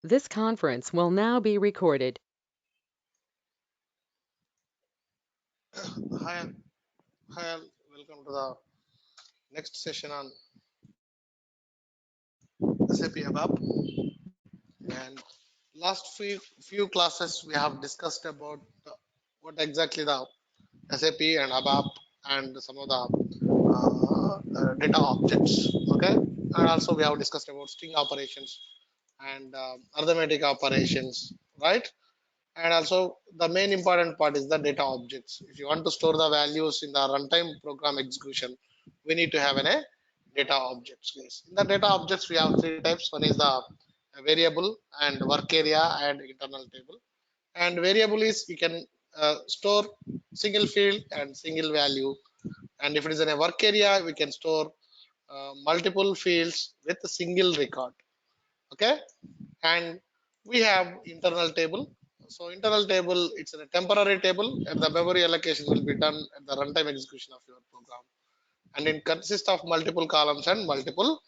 This conference will now be recorded. Hi, hi, all. Welcome to the next session on SAP ABAP. And last few classes we have discussed about what exactly the SAP and ABAP and some of the data objects. Okay, and also we have discussed about string operations and arithmetic operations, right? And also the main important part is the data objects. If you want to store the values in the runtime program execution, we need to have a data objects, guys. In the data objects we have three types. One is the variable and work area and internal table. And variable is we can store single field and single value, and if it is in a work area we can store multiple fields with a single record. Okay, and we have internal table. So internal table, it's a temporary table, and the memory allocation will be done at the runtime execution of your program, and it consists of multiple columns and multiple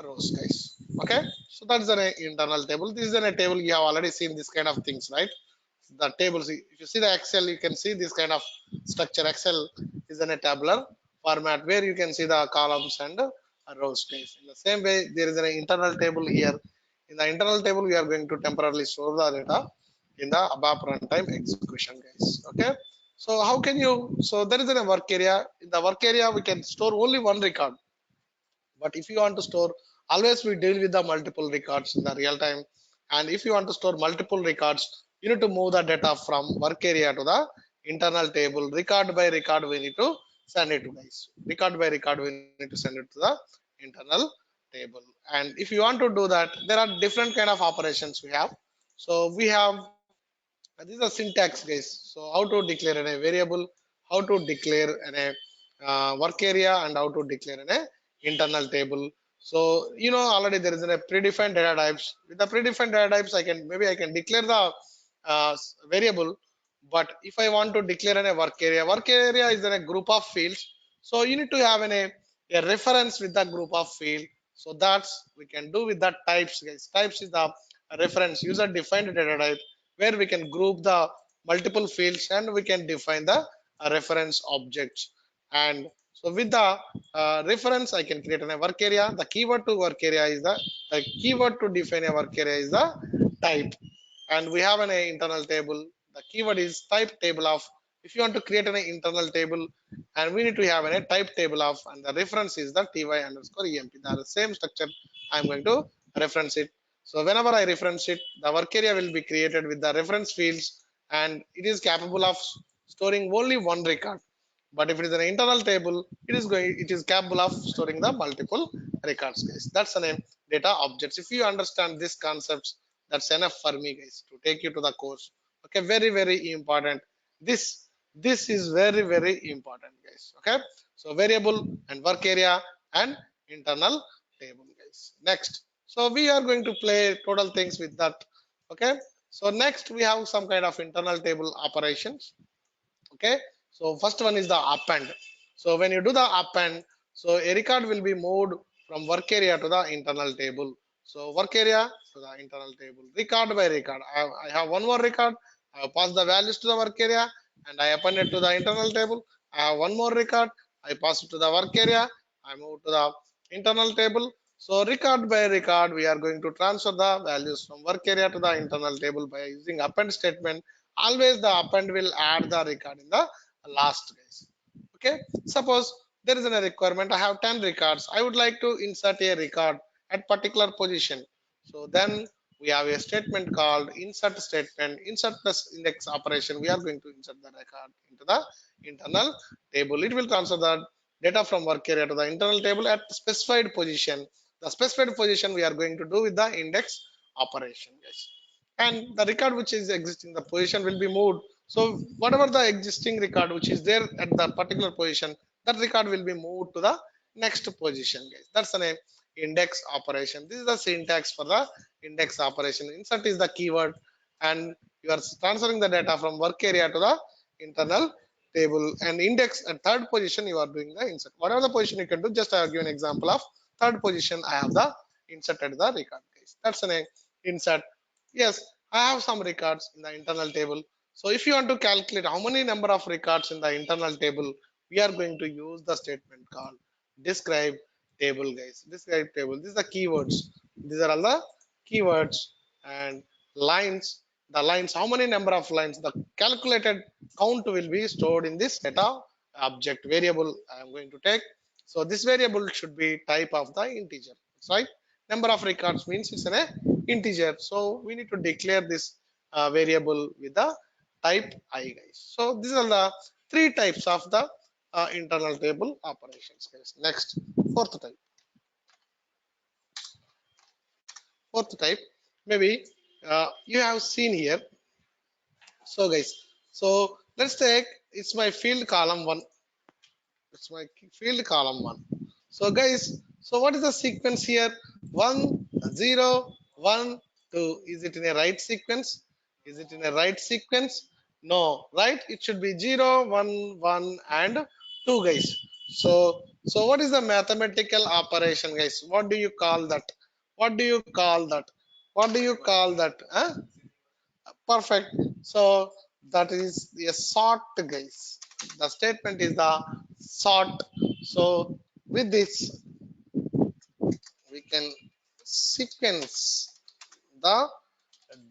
rows, guys. Okay, so that's an internal table. This is a table you have already seen this kind of things, right? The tables, if you see the Excel, you can see this kind of structure. Excel is in a tabular format where you can see the columns and rows, guys. In the same way, there is an internal table here. In the internal table we are going to temporarily store the data in the above runtime execution, guys. Okay, so how can you, so there is a work area. In the work area we can store only one record, but if you want to store, always we deal with the multiple records in the real time. And if you want to store multiple records, you need to move the data from work area to the internal table. Record by record we need to send it to, guys. Record by record we need to send it to the internal table. And if you want to do that, there are different kind of operations we have. So we have, this is a syntax, guys. So how to declare in a variable, how to declare in a work area, and how to declare in a internal table. So you know already there is a predefined data types. With the predefined data types, I can, maybe I can declare the variable. But if I want to declare in a work area is in a group of fields. So you need to have a reference with the group of field. So that's we can do with the types, guys. Types is the reference, user defined data type, where we can group the multiple fields and we can define the reference objects. And so with the reference, I can create a work area. The keyword to work area is the keyword to define a work area is the type. And we have an internal table. The keyword is type table of. If you want to create an internal table, and we need to have a type table of, and the reference is the ty underscore emp. The same structure I'm going to reference it. So whenever I reference it, the work area will be created with the reference fields, and it is capable of storing only one record. But if it is an internal table, it is capable of storing the multiple records, guys. That's the name data objects. If you understand these concepts, that's enough for me, guys, to take you to the course. Okay, very very important. This this is very very important, guys. Okay, so variable and work area and internal table, guys. Next, so we are going to play total things with that. Okay, so next we have some kind of internal table operations. Okay, so first one is the append. So when you do the append, so a record will be moved from work area to the internal table. So work area to the internal table, record by record. I have one more record. I have passed the values to the work area and I append it to the internal table. I have one more record. I pass it to the work area. I move to the internal table. So record by record, we are going to transfer the values from work area to the internal table by using append statement. Always the append will add the record in the last, guys. Okay, suppose there is a requirement, I have 10 records, I would like to insert a record at particular position. So then we have a statement called insert statement. Insert plus index operation, we are going to insert the record into the internal table. It will transfer the data from work area to the internal table at specified position. The specified position we are going to do with the index operation, guys. And the record which is existing, the position will be moved. So whatever the existing record which is there at the particular position, that record will be moved to the next position, guys. That's the name index operation. This is the syntax for the index operation. Insert is the keyword, and you are transferring the data from work area to the internal table. And index at third position, you are doing the insert. Whatever the position you can do, just I have given an example of third position, I have the inserted the record, guys. That's the name insert Yes, I have some records in the internal table. So if you want to calculate how many number of records in the internal table, we are going to use the statement called describe table, guys. Describe table. These are the keywords. These are all the keywords and lines. The lines, how many number of lines, the calculated count will be stored in this data object variable I am going to take. So this variable should be type of the integer, right? Number of records means it's an integer, so we need to declare this variable with the type I, guys. So these are the three types of the internal table operations, guys. Next, fourth type. Fourth type, maybe you have seen here. So guys, so let's take, it's my field column one. It's my field column one. So guys, so what is the sequence here? 1, 0, 1, 2. Is it in a right sequence? Is it in a right sequence? No, right? It should be 0, 1, 1, and 2, guys. So what is the mathematical operation, guys? What do you call that? What do you call that? What do you call that? Huh? Perfect. So that is a sort, guys. The statement is the sort. So with this, we can sequence the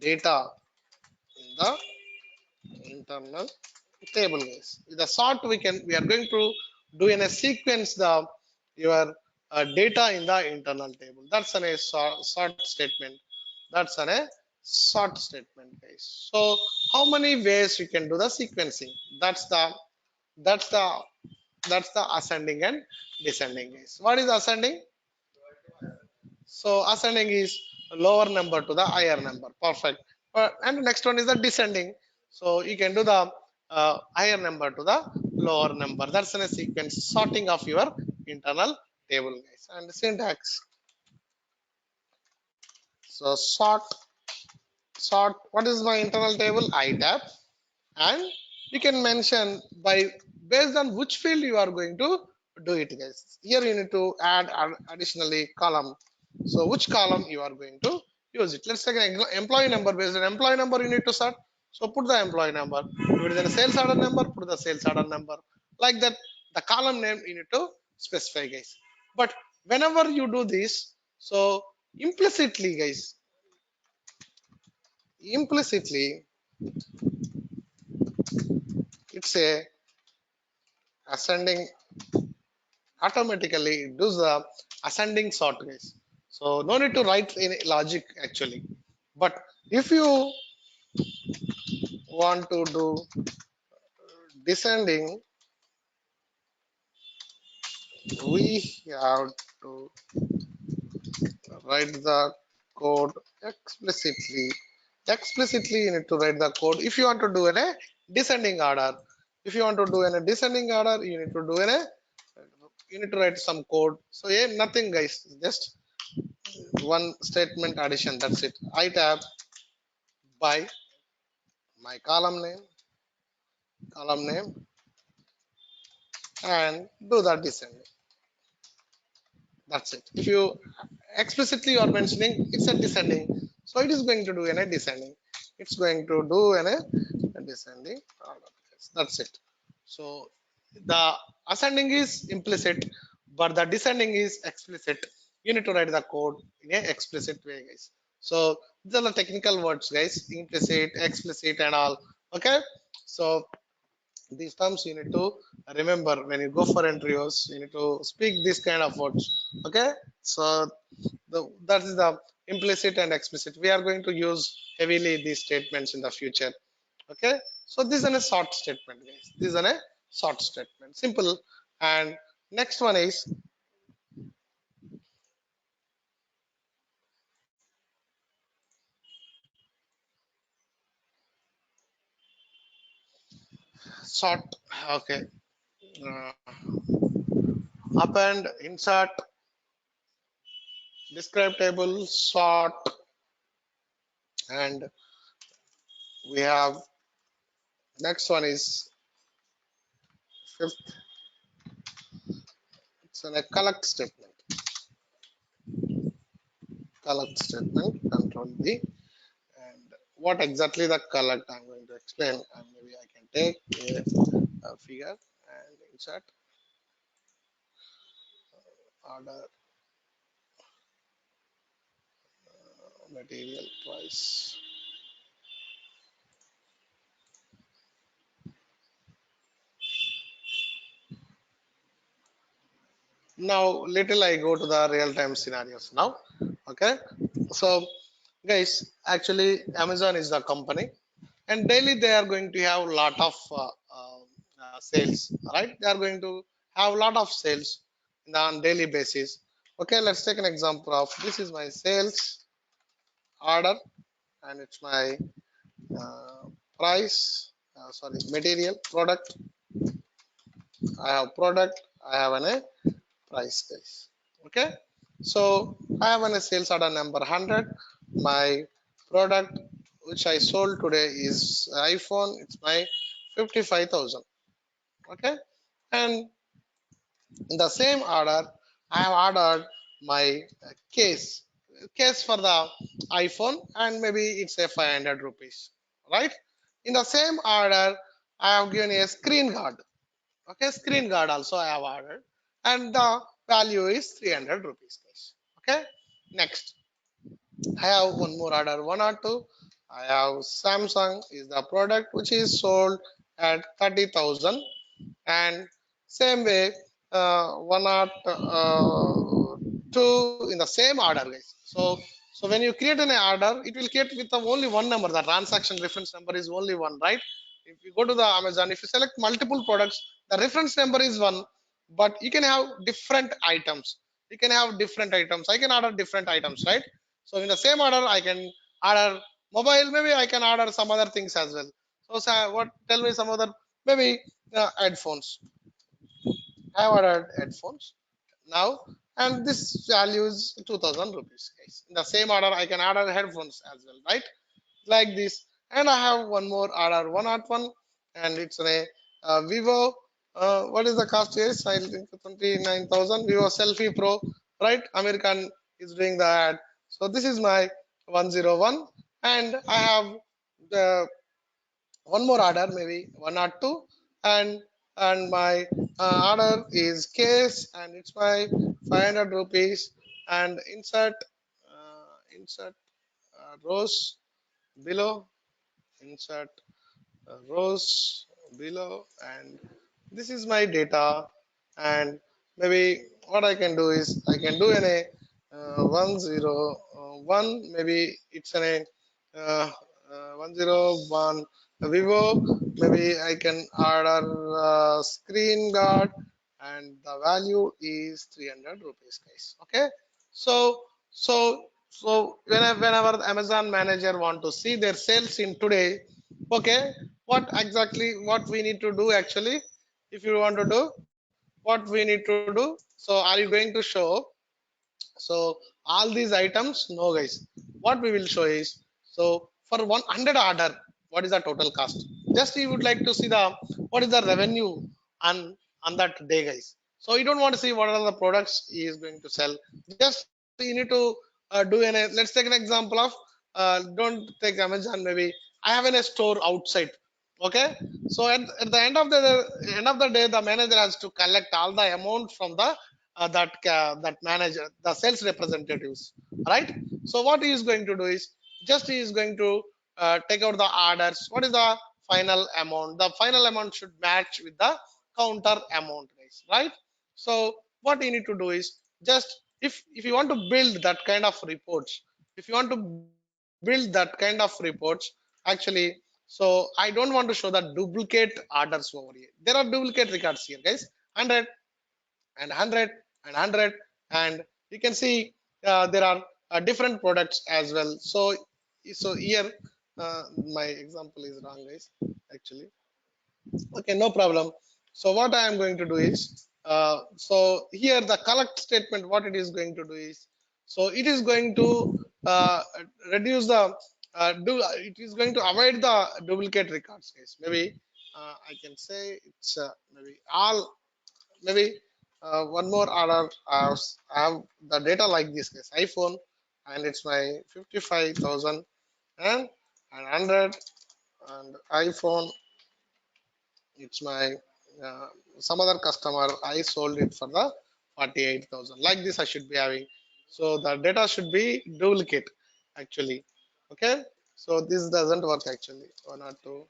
data in the internal table, guys. With the sort, we are going to do in a sequence the your data in the internal table. That's an a sort statement. That's an a sort statement, guys. So how many ways you can do the sequencing? That's the that's the ascending and descending, guys. What is ascending? So ascending is lower number to the higher number. Perfect. And the next one is the descending. So you can do the higher number to the lower number. That's in a sequence sorting of your internal table, guys. And syntax. So sort. What is my internal table? I tab, and you can mention by based on which field you are going to do it, guys. Here you need to add additionally column. So which column you are going to use it? Let's take an employee number. Based on employee number you need to sort. So put the employee number. If it is a sales order number, put the sales order number. Like that, the column name you need to specify, guys. But whenever you do this, so implicitly, guys, implicitly it's a ascending, automatically it does the ascending sort, guys. So no need to write in logic actually. But if you want to do descending, we have to write the code explicitly. Explicitly you need to write the code if you want to do in a descending order. If you want to do in a descending order, you need to do in a, you need to write some code. So yeah, nothing, guys, just one statement addition, that's it. I tab by my column name and do the descending. That's it. If you explicitly are mentioning it's a descending, so it is going to do in a descending. It's going to do in a descending order. That's it. So the ascending is implicit, but the descending is explicit. You need to write the code in a explicit way, guys. So these are the technical words, guys. Implicit, explicit, and all. Okay. So these terms you need to remember when you go for interviews. You need to speak this kind of words. Okay. So that is the implicit and explicit. We are going to use heavily these statements in the future. Okay. So this is a short statement, guys. This is a short statement, simple. And next one is short. Okay. uh, Append, insert, describe table, sort, and we have next one is fifth. It's a collect statement. Collect statement, control V. And what exactly the collect I'm going to explain, and maybe I can take a figure and insert order material price. Now little I go to the real time scenarios now. Okay, so guys, actually Amazon is the company, and daily they are going to have a lot of sales, right? They are going to have a lot of sales on daily basis. Okay, let's take an example of this is my sales order, and it's my uh, price, sorry, material product. I have product, I have a price, guys. Okay, so I have a sales order number 100. My product which I sold today is iPhone. It's my 55,000. Okay, and in the same order I have ordered my case for the iPhone, and maybe it's a 500 rupees, right? In the same order I have given a screen guard. Okay, screen guard also I have ordered, and the value is 300 rupees, guys. Okay, next I have one more order, one or two. I have Samsung is the product which is sold at 30,000, and same way one or two in the same order, guys. So when you create an order, it will create with the only one number. The transaction reference number is only one, right? If you go to the Amazon, if you select multiple products, the reference number is one, but you can have different items. You can have different items. I can order different items, right? So in the same order I can order mobile, maybe I can order some other things as well. So what, tell me some other, maybe headphones. I have ordered headphones now, and this value is 2000 rupees, guys. In the same order, I can order headphones as well, right? Like this. And I have one more order, 101, and it's a Vivo. What is the cost here? I think 29,000. Vivo Selfie Pro, right? American is doing the ad. So this is my 101, and I have the one more order, maybe one or two, and my order is case, and it's my 500 rupees, and insert rows below, insert rows below, and this is my data. And maybe what I can do is I can do in a 101, maybe it's in a 101 Vivo. Maybe I can order screen guard, and the value is 300 rupees, guys. Okay, so whenever the Amazon manager want to see their sales in today, okay, what exactly what we need to do actually, if you want to do what we need to do, so are you going to show, so all these items, no, guys. What we will show is, so for 100 order, what is the total cost? Just you would like to see the what is the revenue on on that day, guys. So you don't want to see what are the products he is going to sell. Just you need to do an, let's take an example of, don't take Amazon, maybe I have in a store outside. Okay, so at the end of the day, the manager has to collect all the amount from the that manager, the sales representatives, right? So what he is going to do is, just he is going to take out the orders. What is the final amount? The final amount should match with the counter amount, guys, right? So what you need to do is, just if you want to build that kind of reports, if you want to build that kind of reports, actually, so I don't want to show the duplicate orders over here. There are duplicate records here, guys. 100 and 100 and 100, and you can see there are different products as well. So here my example is wrong, guys, actually. Okay, no problem. So what I am going to do is, so here the collect statement, what it is going to do is, so it is going to reduce the it is going to avoid the duplicate records, guys. Maybe I can say it's maybe all, maybe one more order. I have the data like this, guys. iPhone, and it's my 55,000, and and 100, and iPhone, it's my uh, some other customer, I sold it for the 48,000. Like this I should be having. So the data should be duplicate actually. Okay, so this doesn't work actually. One or two,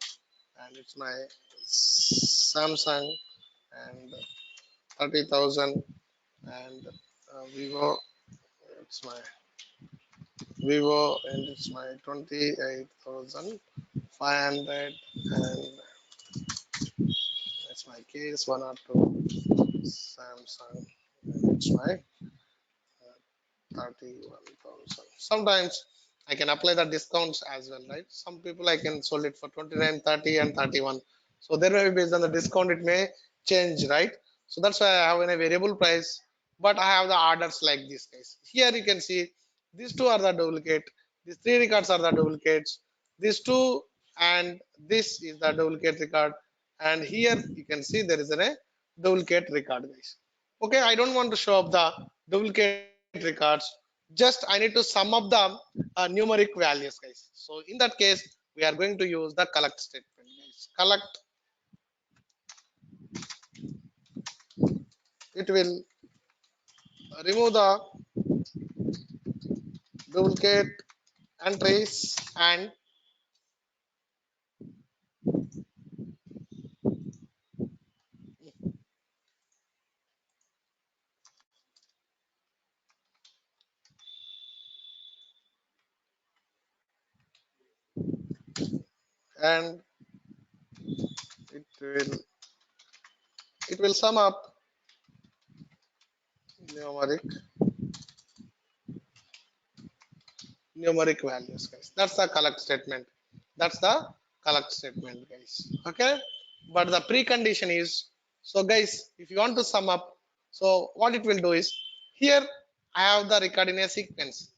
and it's my Samsung, and 30,000, and Vivo, it's my Vivo, and it's my 28,500, and that's my case. One or two, Samsung, and it's my 31,000. Sometimes I can apply the discounts as well, right? Some people I can sold it for 29, 30, and 31. So there may be based on the discount, it may change, right? So that's why I have a variable price, but I have the orders like this, guys. Here you can see these two are the duplicate, these three records are the duplicates, these two and this is the duplicate record, and here you can see there is a duplicate record, guys. Okay, I don't want to show up the duplicate records, just I need to sum up the numeric values, guys. So in that case we are going to use the collect statement, guys. Collect, it will remove the duplicate entries, and it will it will sum up numeric numeric values, guys. That's the collect statement. That's the collect statement, guys. Okay, but the precondition is, so guys, if you want to sum up, so what it will do is, here I have the record in a sequence,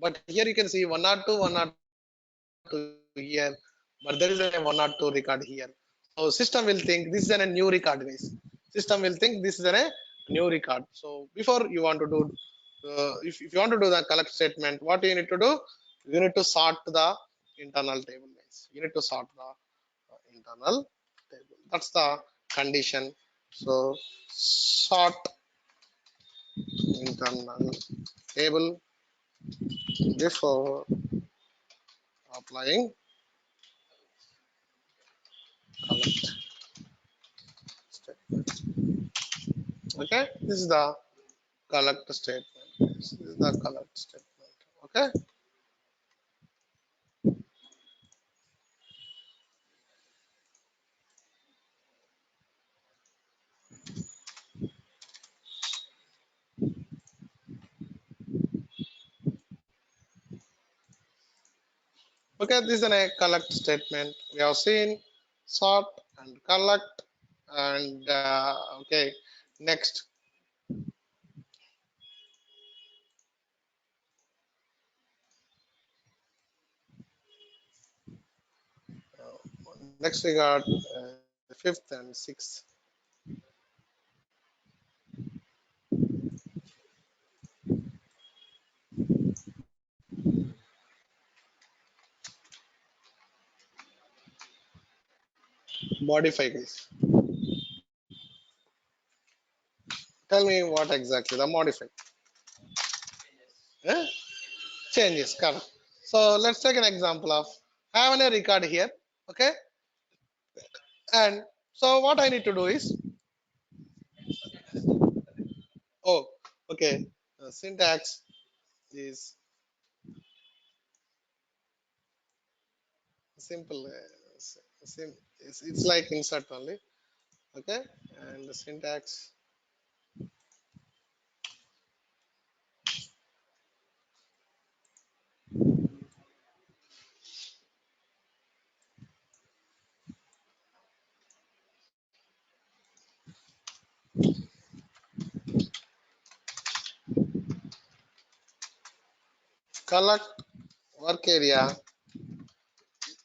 but here you can see 102, 102 here, but there is a 102 record here. So system will think this is a new record, guys. System will think this is a new record. So before you want to do, if you want to do the collect statement, what you need to do, you need to sort the internal table, guys. You need to sort the internal table. That's the condition. So sort internal table before applying collect statement. Okay, this is the collect statement. This is the collect statement. Okay. Okay, this is a collect statement. We have seen sort and collect, and okay, next. Next we got fifth and sixth. Modify, guys. Tell me what exactly the modify. Eh? Changes, correct. So let's take an example of having a record here. Okay, and so what I need to do is, oh, okay, syntax is simple. It's like insert only. Okay, and the syntax collect work area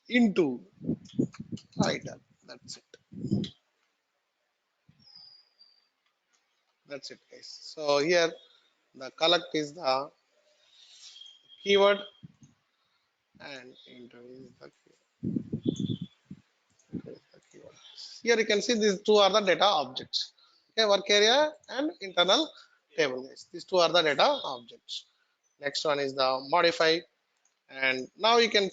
into item. That's it. That's it, guys. So here the collect is the keyword, and into is the keyword. Here you can see these two are the data objects. Okay, work area and internal table, guys. These two are the data objects. Next one is the modify, and now you can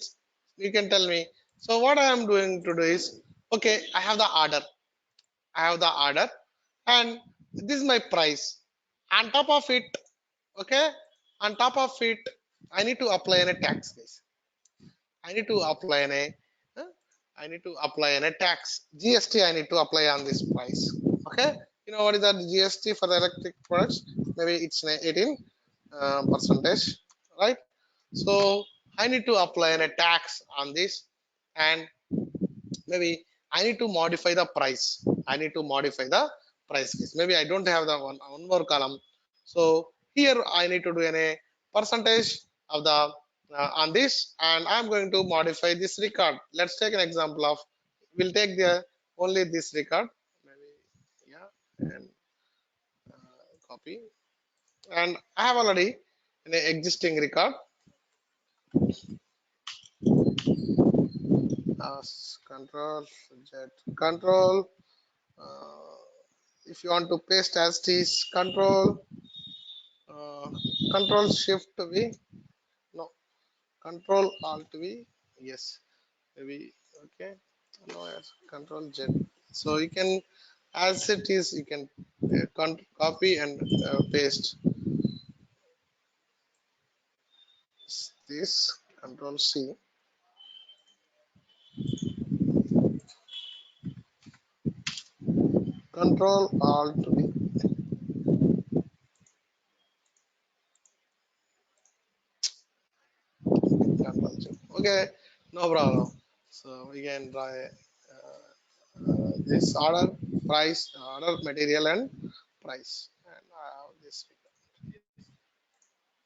tell me. So what I am doing to do is, okay, I have the order. I have the order, and this is my price. On top of it, okay, on top of it, I need to apply a tax, guys. I need to apply uh, I need to apply a tax. GST I need to apply on this price. Okay. You know what is the GST for the electric products? Maybe it's 18 percentage, right? So I need to apply a tax on this, and maybe I need to modify the price. I need to modify the price case. Maybe I don't have the one more column. So here I need to do a percentage of the on this, and I'm going to modify this record. Let's take an example of. We'll take the only this record. Maybe yeah, and copy. And I have already an existing record. Control Z control. Uh, if you want to paste as it is, uh, control shift V, no, control alt V, yes, maybe, okay, no, yes, control Z. So you can, as it is, you can copy and paste this, control C, control alt V, control Z. Okay, no problem. So we can try this order, price, order, material, and price, and I have this.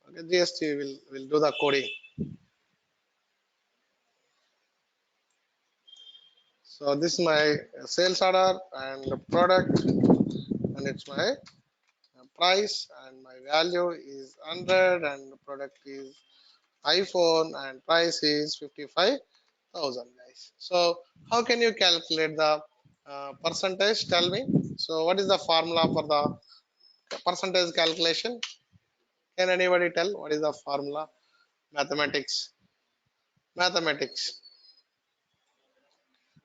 Okay, GST will do the coding. So this is my sales order and the product, and it's my price, and my value is 100, and the product is iPhone, and price is 55,000, guys. So how can you calculate the percentage? Tell me. So what is the formula for the percentage calculation? Can anybody tell what is the formula? Mathematics. Mathematics.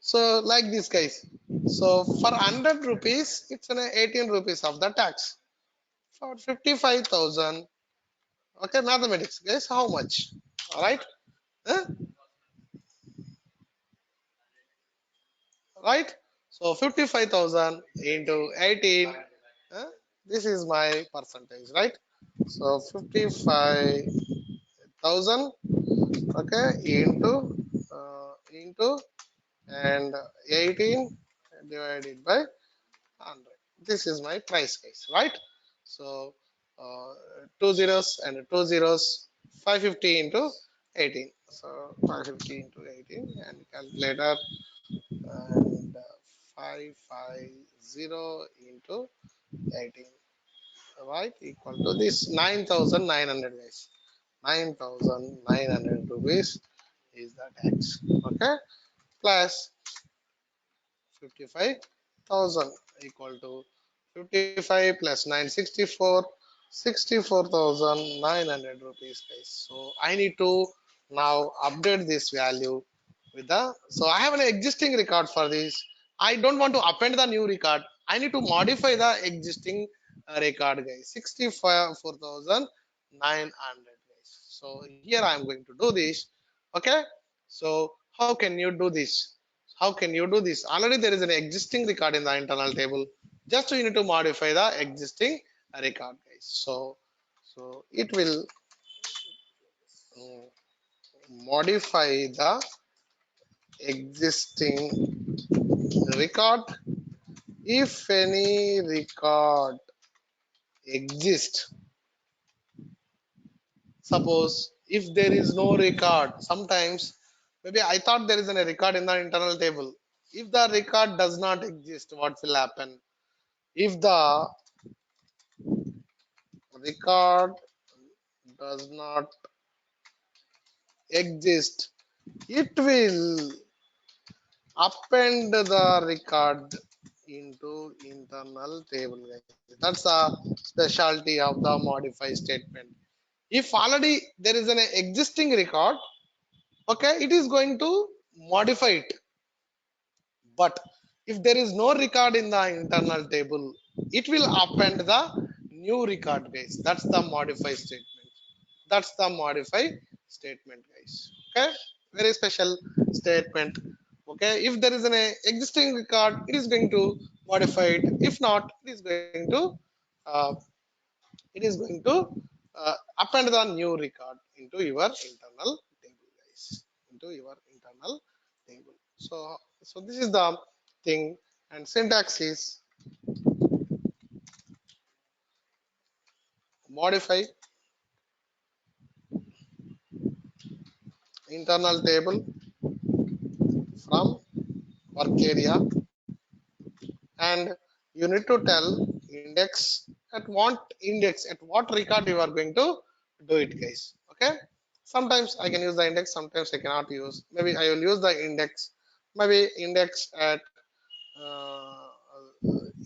So like this, guys. So for 100 rupees, it's an 18 rupees of the tax. For 55,000, okay, mathematics, guys, how much? All right, huh? Right. So 55,000 into 18, huh? This is my percentage, right? So 55,000, okay, into and 18 divided by 100. This is my price case, right? So uh, two zeros and two zeros, 550 into 18. So 550 into 18, and calculator, and 550 into 18, right, equal to this 9,900, guys. 9,900 rupees is the tax. Okay, plus 55,000 equal to 55 plus 964, 64,900 rupees, guys. So I need to now update this value with the, so I have an existing record for this. I don't want to append the new record. I need to modify the existing record, guys. 64,900, guys. So here I am going to do this. Okay, so how can you do this? How can you do this? Already there is an existing record in the internal table. Just you need to modify the existing record, guys. So it will modify the existing record. If any record exists, suppose if there is no record, sometimes maybe I thought there is a record in the internal table. If the record does not exist, what will happen? If the record does not exist, it will append the record into internal table, guys. That's the specialty of the modify statement. If already there is an existing record, okay, it is going to modify it. But if there is no record in the internal table, it will append the new record, guys. That's the modify statement. That's the modify statement, guys. Okay, very special statement. Okay, if there is an existing record, it is going to modify it. If not, uh, it is going to append the new record into your internal table, guys. Into your internal table. So this is the thing, and syntax is modify internal table from work area, and you need to tell index at what record you are going to do it, guys. Okay, sometimes I can use the index, sometimes I cannot use. Maybe I will use the index, maybe uh,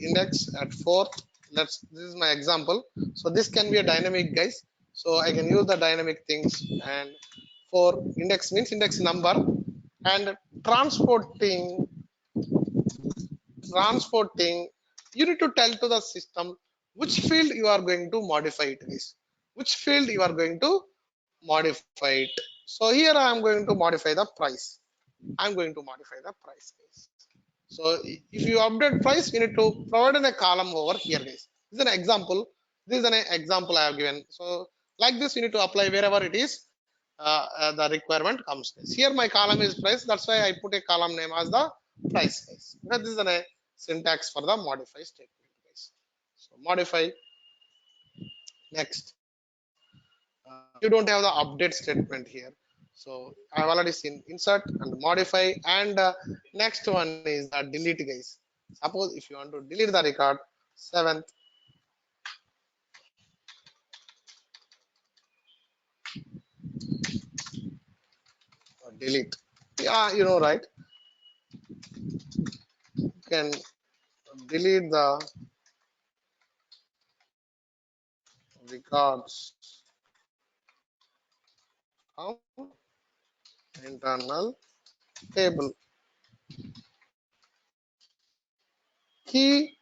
index at 4. This is my example. So this can be a dynamic, guys, so I can use the dynamic things. And for index means index number, and transporting transporting you need to tell to the system which field you are going to modify it is, which field you are going to modify it. So here I am going to modify the price. I'm going to modify the price, guys. So if you update price, you need to provide in a column over here, guys. This is an example. This is an example I have given. So like this, you need to apply wherever it is. The requirement comes, guys. Here my column is price. That's why I put a column name as the price, guys. But this is a syntax for the modify statement, guys. So modify. Next, you don't have the update statement here. So I've already seen insert and modify, and next one is the delete, guys. Suppose if you want to delete the record, seventh, delete. Yeah, you know, right? You can delete the records from internal table, key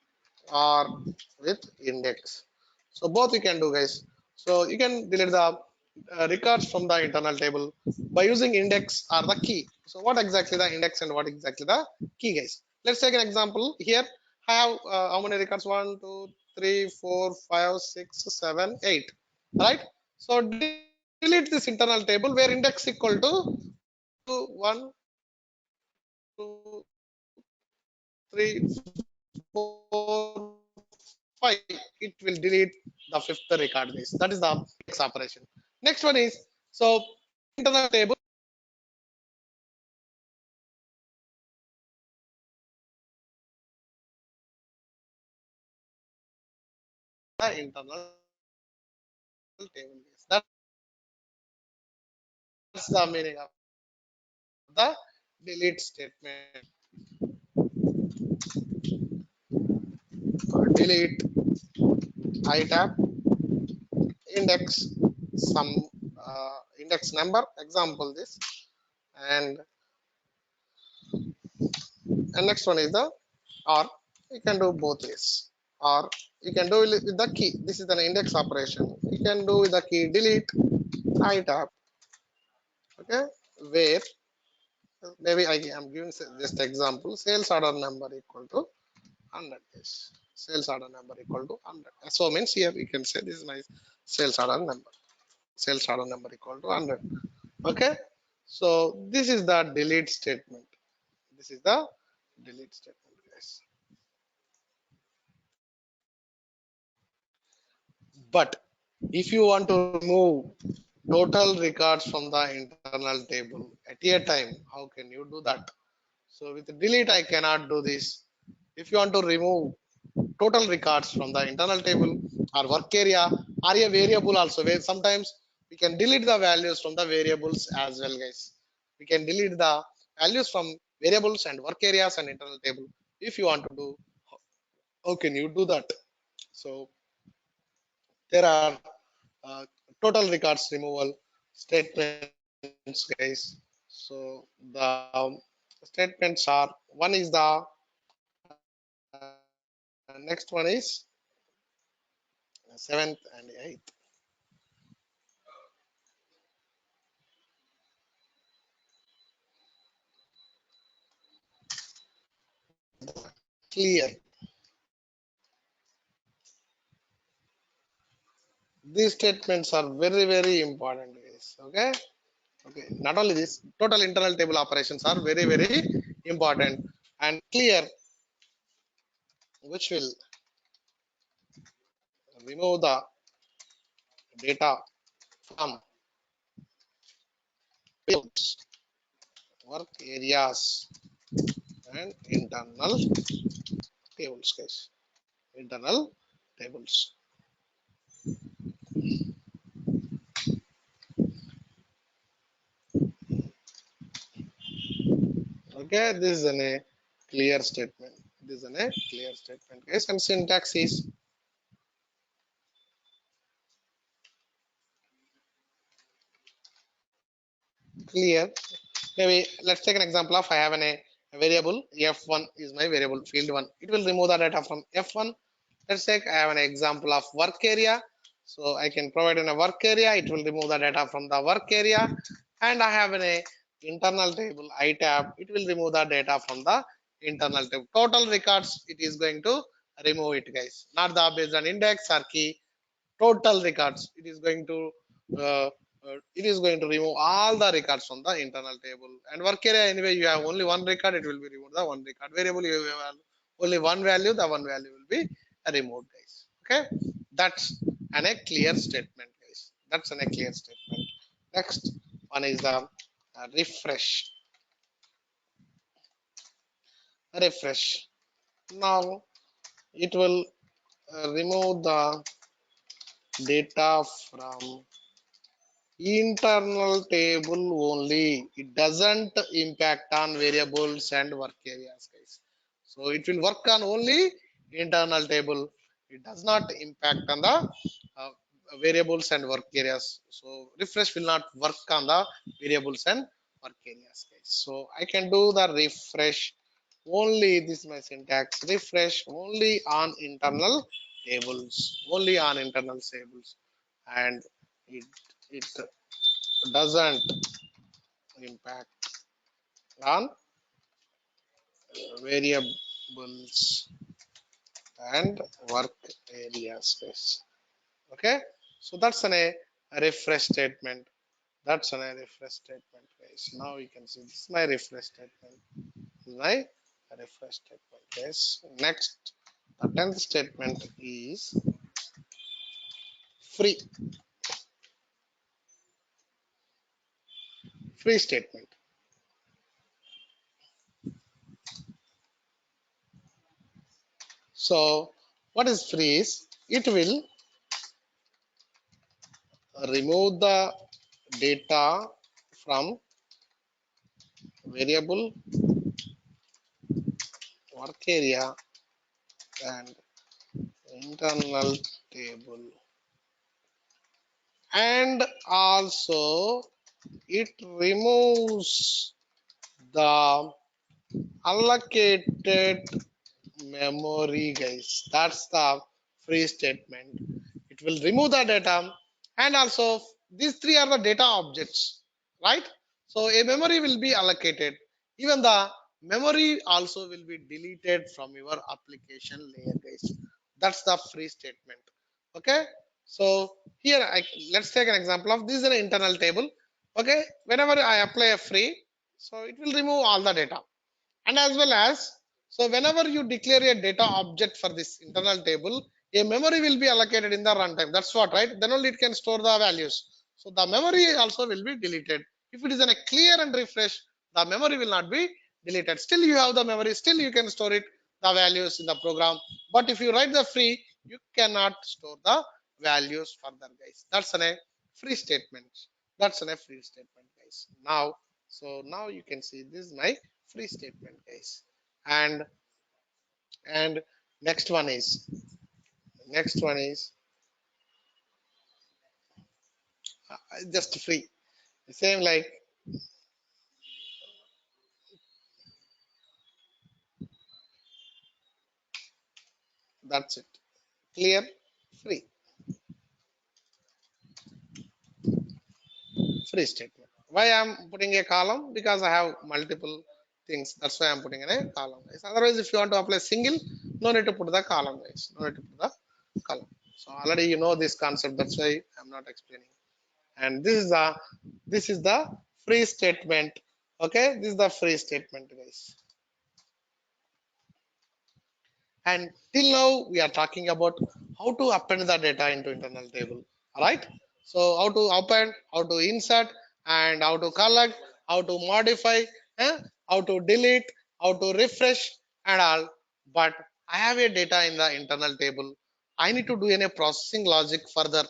or with index. So both you can do, guys. So you can delete the records from the internal table by using index or the key. So what exactly the index and what exactly the key, guys? Let's take an example here. I have how many records? 1, 2, 3, 4, 5, 6, 7, 8. Right? So delete this internal table where index equal to 1, 2, 3, 4, 5. It will delete the fifth record, guys. That is the index operation. Next one is, so internal table the internal table, guys. That's the meaning of the delete statement. Delete itab index some index number, example this, and next one is the, or you can do both ways, or you can do it with the key. This is an index operation. You can do with the key delete itab. Okay, where maybe I am giving just example, sales order number equal to 100, is sales order number equal to 100. So means here we can say this is my sales order number, sales order number equal to 100. Okay, so this is the delete statement. This is the delete statement, guys. But if you want to remove total records from the internal table at a time, how can you do that? So with delete I cannot do this. If you want to remove total records from the internal table or work area or a variable also, where sometimes we can delete the values from the variables as well, guys. We can delete the values from variables and work areas and internal table. If you want to do, how can you do that? So there are total records removal statements, guys. So the statements are, one is the next one is 7th and 8th. Clear. These statements are very, very important, guys. Okay. Okay. Not only this, total internal table operations are very, very important. And clear, which will remove the data from tables, work areas, and internal tables, guys. Internal tables. Okay, this is a clear statement. This is a clear statement, guys. And syntax is clear. Maybe let's take an example of, I have a variable f1 is my variable field one. It will remove the data from f1. Let's take, I have an example of work area. So I can provide in a work area. It will remove the data from the work area. And I have a internal table I tab. It will remove the data from the internal table. Total records, it is going to remove it, guys. Not the based on index or key. Total records, uh, it is going to remove all the records from the internal table. And work area, anyway you have only one record, it will be removed the one record. Variable, you have only one value, the one value will be removed, guys. Okay, that's a clear statement, guys. That's a clear statement. Next one is the refresh. Refresh, now it will remove the data from internal table only. It doesn't impact on variables and work areas, guys. So it will work on only internal table. It does not impact on the uh, variables and work areas. So refresh will not work on the variables and work areas, guys. So I can do the refresh only, this is my syntax, refresh only on internal tables, only on internal tables. And it doesn't impact on variables and work area space. Okay, so that's a refresh statement. That's a refresh statement, guys. Now you can see this is my refresh statement. This is my refresh statement, guys. Next, the 10th statement is free. Free statement. So what is free is, it will remove the data from variable, work area, and internal table. And also it removes the allocated memory, guys. That's the free statement. It will remove the data. And also these three are the data objects, right? So a memory will be allocated. Even the memory also will be deleted from your application layer, guys. That's the free statement. Okay, so here let's take an example of this is an internal table. Okay, whenever I apply a free, so it will remove all the data. And as well as, so whenever you declare a data object for this internal table, a memory will be allocated in the runtime. That's what, right? Then only it can store the values. So the memory also will be deleted. If it is in a clear and refresh, the memory will not be deleted. Still you have the memory, still you can store it, the values in the program. But if you write the free, you cannot store the values further, guys. That's a free statement. That's a free statement, guys. Now So now you can see this is my free statement, guys. And next one is next one is just free. Same like that's it. Clear, free, free statement. Why I'm putting a column? Because I have multiple things. That's why I'm putting in a column, guys. Otherwise, if you want to apply single, no need to put the column, guys. No need to put the column. So already you know this concept. That's why I'm not explaining. And this is the free statement. Okay, this is the free statement, guys. And till now, we are talking about how to append the data into internal table. All right. So how to append, how to insert, and how to collect, how to modify, how to delete, how to refresh, and all. But I have a data in the internal table. I need to do any processing logic further.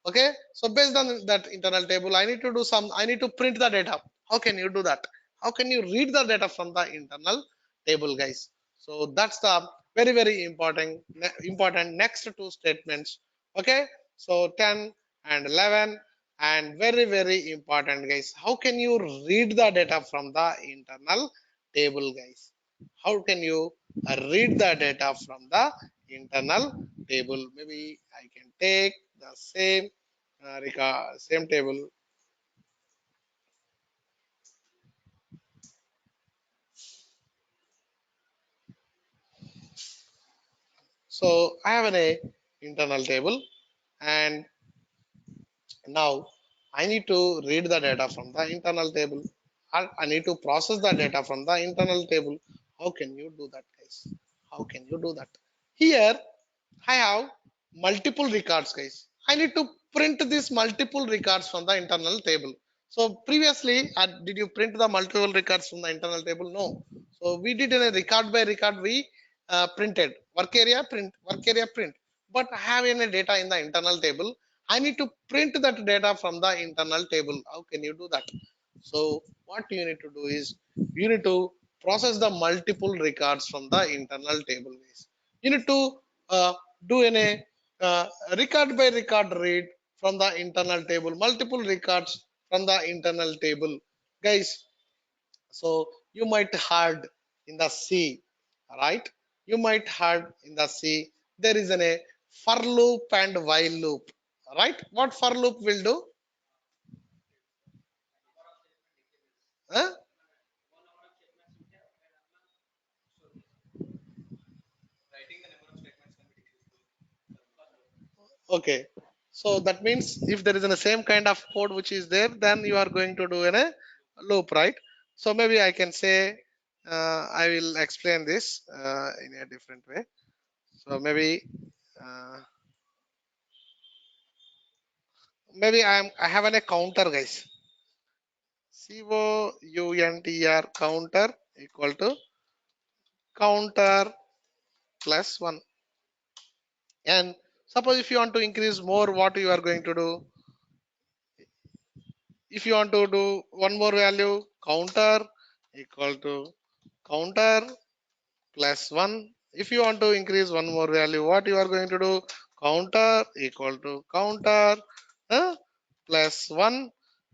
Okay. So based on that internal table, I need to do some. I need to print the data. How can you do that? How can you read the data from the internal table, guys? So that's the very important next two statements. Okay, so 10 and 11, and very important, guys. How can you read the data from the internal table, guys? How can you read the data from the internal table? Maybe I can take the same record, same table. So I have an a internal table, and now I need to read the data from the internal table. I need to process the data from the internal table. How can you do that, guys? How can you do that? Here I have multiple records, guys. I need to print these multiple records from the internal table. So previously, did you print the multiple records from the internal table? No. So we did in a record by record. We printed work area print. But I have any data in the internal table. I need to print that data from the internal table. How can you do that? So what you need to do is you need to process the multiple records from the internal table, guys. You need to do a uh, record by record read from the internal table, multiple records from the internal table, guys. So you might heard in the C, right? You might heard in the C there is a for loop and while loop, right? What for loop will do? Huh? Okay. So that means if there is the same kind of code which is there, then you are going to do in a loop, right? So maybe I can say I will explain this in a different way. So uh, maybe I have a counter, guys. counter counter equal to counter plus one. And suppose if you want to increase more, what you are going to do? If you want to do one more value, counter equal to counter plus 1. If you want to increase one more value, what you are going to do? Counter equal to counter plus 1.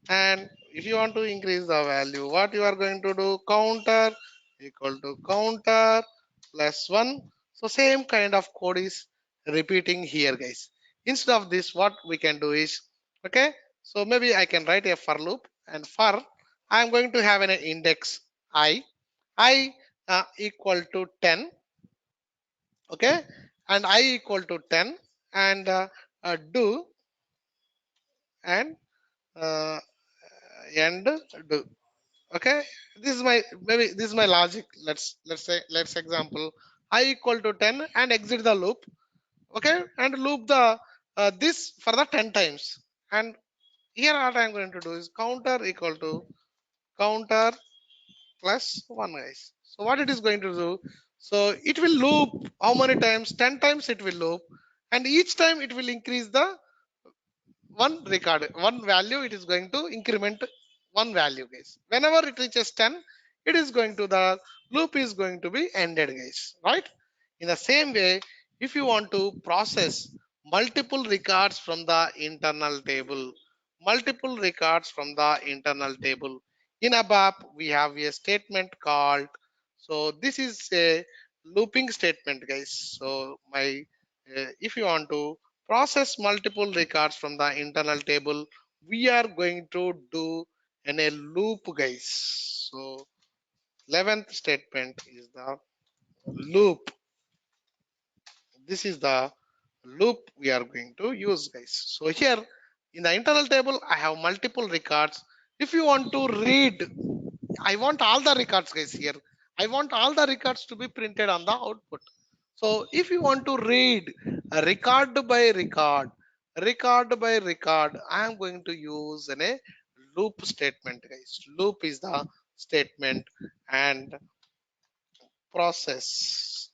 And if you want to increase the value, what you are going to do? Counter equal to counter plus 1. So same kind of code is repeating here, guys. Instead of this, what we can do is, okay, so maybe I can write a for loop, and for I am going to have an index I equal to 10, okay, and I equal to 10, and do and uh, end do. Okay, this is my, maybe this is my logic. Let's example I equal to 10 and exit the loop. Okay, and loop the this for the 10 times. And here what I'm going to do is counter equal to counter plus 1, guys. So what it is going to do, so it will loop how many times? 10 times it will loop, and each time it will increase the one record, one value. It is going to increment one value, guys. Whenever it reaches 10, it is going to the loop is going to be ended, guys, right? In the same way, if you want to process multiple records from the internal table, in ABAP, we have a statement called, so this is a looping statement, guys. So if you want to process multiple records from the internal table, we are going to do in a loop, guys. So 11th statement is the loop. This is the loop we are going to use, guys. So here in the internal table I have multiple records. If you want to read, I want all the records, guys. Here I want all the records to be printed on the output. So if you want to read record by record, I am going to use a loop statement, guys. Loop is the statement. And process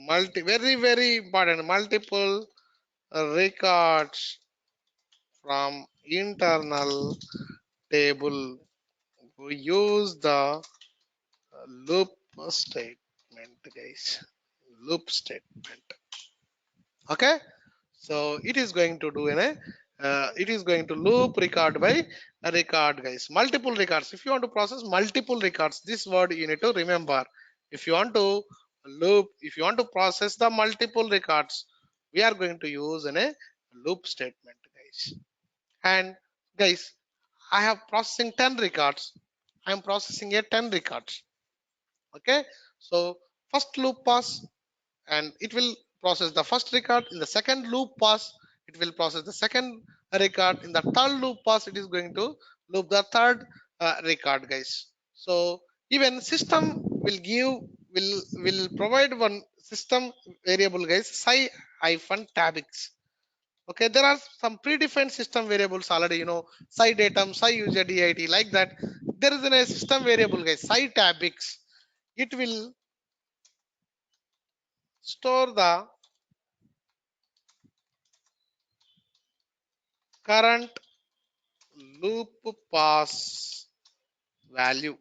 very important, multiple records from internal table. We use the loop statement, guys. Loop statement. Okay, so it is going to do in a it is going to loop record by a record, guys. Multiple records. If you want to process multiple records, this word you need to remember. If you want to loop, if you want to process the multiple records, we are going to use in a loop statement, guys. And guys, I have processing 10 records. I am processing a 10 records. Okay, so first loop pass, and it will process the first record. In the second loop pass, it will process the second record. In the third loop pass, it is going to loop the third record, guys. So even system will provide one system variable, guys, sci hyphen tabix. Okay, there are some predefined system variables already, sci datum, sci user dit, like that. There is a system variable, guys, sci tabix. It will store the current loop pass value.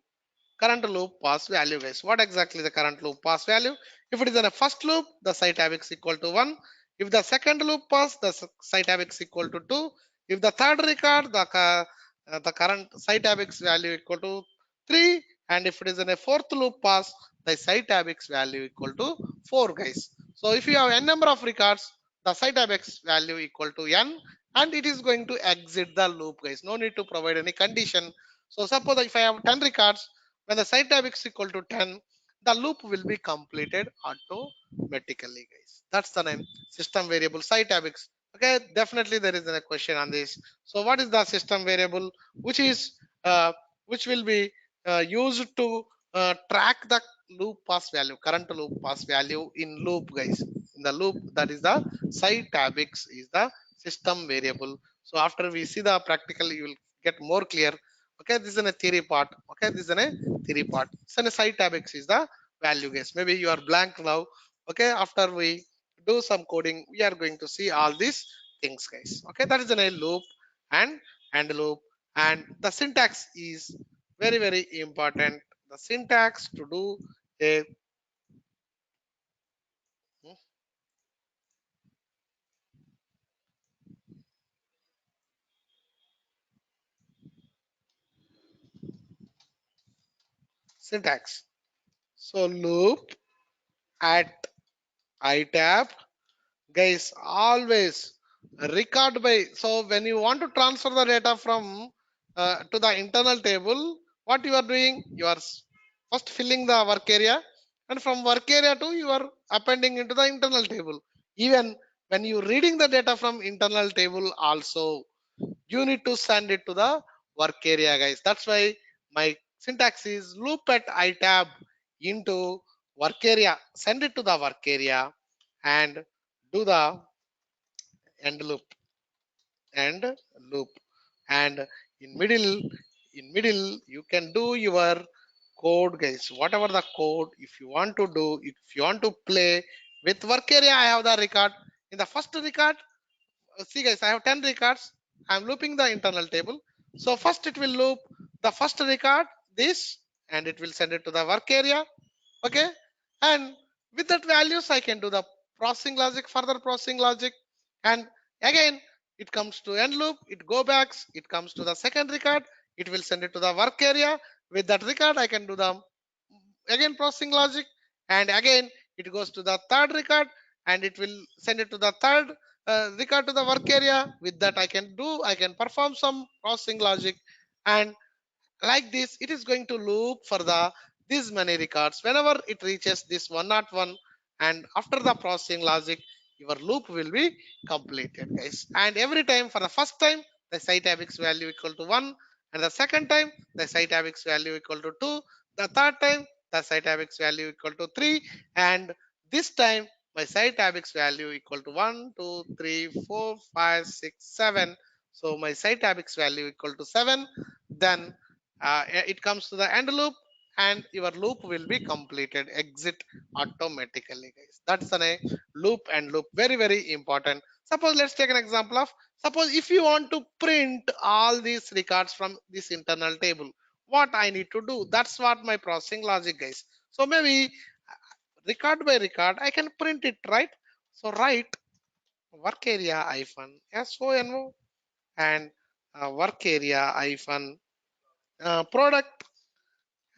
Current loop pass value, guys. What exactly the current loop pass value? If it is in a first loop, the site abx equal to 1. If the second loop pass, the site abx equal to 2. If the third record, the current site abx value equal to 3. And if it is in a fourth loop pass, the site abx value equal to 4, guys. So if you have n number of records, the site abx value equal to n, and it is going to exit the loop, guys. No need to provide any condition. So suppose if I have 10 records, when the site tab is equal to 10, the loop will be completed automatically, guys. That's the name, system variable site tab. Okay, definitely there is a question on this. So what is the system variable which is which will be used to track the loop pass value, current loop pass value in loop, guys. In the loop, that is the site tabix is the system variable. So after we see the practical, you will get more clear. Okay, this is a theory part. Okay, this is a theory part. So a site tabix is the value, guys. Maybe you are blank now. Okay, after we do some coding, we are going to see all these things, guys. Okay, that is in a loop and loop. And the syntax is very important. The syntax to do a syntax. So loop at itab, guys, always record by. So when you want to transfer the data from to the internal table, what you are doing, you are first filling the work area, and from work area to you are appending into the internal table. Even when you reading the data from internal table also, you need to send it to the work area, guys. That's why my syntax is loop at itab into work area, send it to the work area, and do the end loop and loop. And in middle you can do your code, guys. Whatever the code, if you want to do, if you want to play with work area, I have the record. In the first record, see, guys, I have 10 records. I'm looping the internal table. So first it will loop the first record, this, and it will send it to the work area. Okay. And with that values, I can do the processing logic, further processing logic. And again, it comes to end loop, it go back, it comes to the second record, it will send it to the work area. With that record, I can do the again processing logic, and again it goes to the third record and it will send it to the third record to the work area. With that, I can perform some processing logic, and like this it is going to loop for the these many records whenever it reaches this 101, and after the processing logic your loop will be completed, guys. And every time, for the first time the site abx value equal to 1, and the second time the site abx value equal to 2, the third time the site abx value equal to 3, and this time my site abx value equal to 1 2 3 4 5 6 7. So my site abx value equal to 7. Then it comes to the end loop and your loop will be completed, exit automatically, guys. That's a loop. And loop, very very important. Suppose, let's take an example of, suppose if you want to print all these records from this internal table, what I need to do, that's what my processing logic, guys. So maybe record by record I can print it, right? So write work area hyphen sono and work area hyphen product.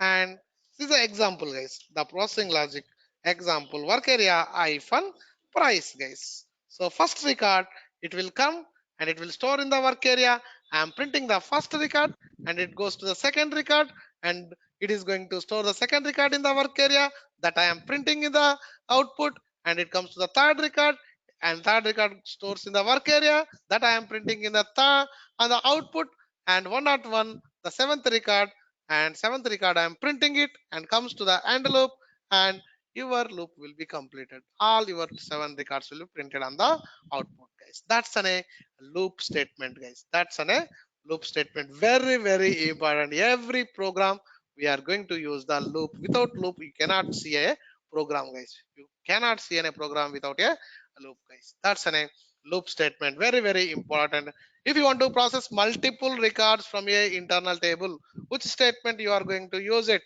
And this is the example, guys, the processing logic example, work area hyphen price, guys. So first record, it will come and it will store in the work area. I am printing the first record and it goes to the second record, and it is going to store the second record in the work area that I am printing in the output, and it comes to the third record, and third record stores in the work area that I am printing in the third on the output, and 101 the seventh record, and seventh record I am printing it and comes to the end loop, and your loop will be completed. All your 7 records will be printed on the output, guys. That's a loop statement, guys. That's a loop statement. Very very important. Every program we are going to use the loop. Without loop you cannot see a program, guys. You cannot see any program without a loop, guys. That's a loop statement. Very very important. If you want to process multiple records from a internal table, which statement you are going to use it?